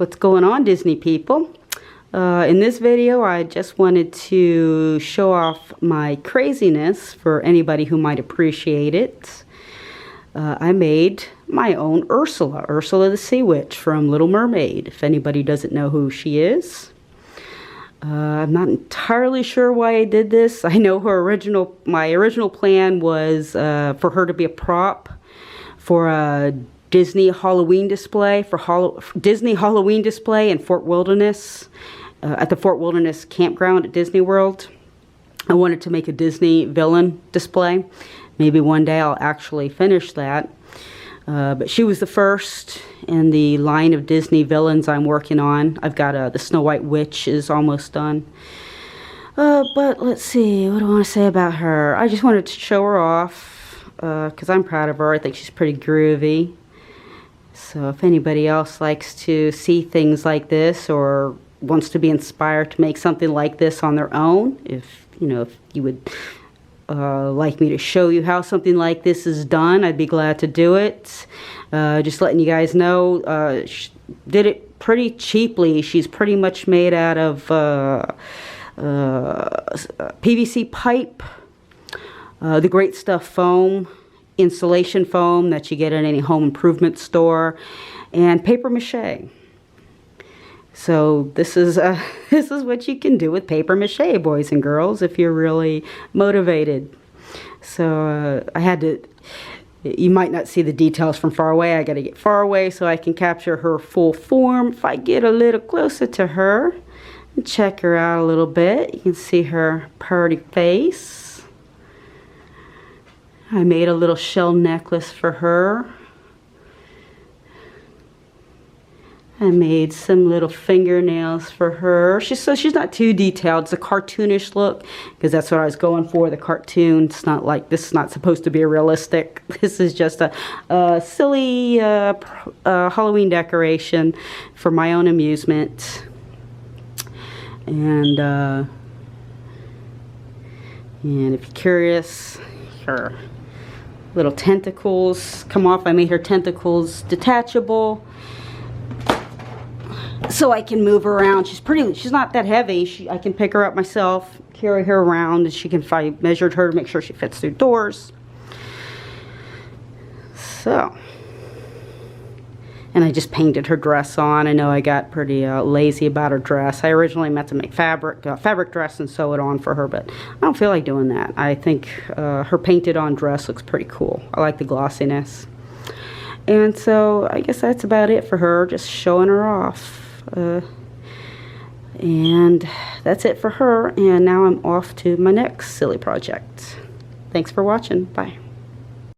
What's going on, Disney people? In this video, I just wanted to show off my craziness for anybody who might appreciate it. I made my own Ursula, Ursula the Sea Witch from Little Mermaid, if anybody doesn't know who she is. I'm not entirely sure why I did this. I know my original plan was for her to be a prop for a Disney Halloween display, Disney Halloween display in Fort Wilderness, at the Fort Wilderness campground at Disney World. I wanted to make a Disney villain display. Maybe one day I'll actually finish that. But she was the first in the line of Disney villains I'm working on. I've got the Snow White Witch is almost done. But let's see, what do I want to say about her? I just wanted to show her off because I'm proud of her. I think she's pretty groovy. So if anybody else likes to see things like this or wants to be inspired to make something like this on their own, if you would like me to show you how something like this is done, I'd be glad to do it. Just letting you guys know, she did it pretty cheaply. She's pretty much made out of PVC pipe, the Great Stuff foam, insulation foam that you get at any home improvement store, and paper mache. So this is what you can do with paper mache, boys and girls, if you're really motivated. So I had to, you might not see the details from far away. I got to get far away so I can capture her full form. If I get a little closer to her and check her out a little bit, you can see her pretty face. I made a little shell necklace for her. I made some little fingernails for her. She's not too detailed. It's a cartoonish look because that's what I was going for, the cartoon. It's not like, this is not supposed to be realistic. This is just a silly Halloween decoration for my own amusement. And if you're curious, her little tentacles come off. I made her tentacles detachable so I can move her around. She's not that heavy. I can pick her up myself, carry her around, and I measured her to make sure she fits through doors. So, and I just painted her dress on. I know I got pretty lazy about her dress. I originally meant to make fabric dress and sew it on for her, but I don't feel like doing that. I think her painted on dress looks pretty cool. I like the glossiness. And so I guess that's about it for her, just showing her off. And that's it for her, and now I'm off to my next silly project. Thanks for watching. Bye.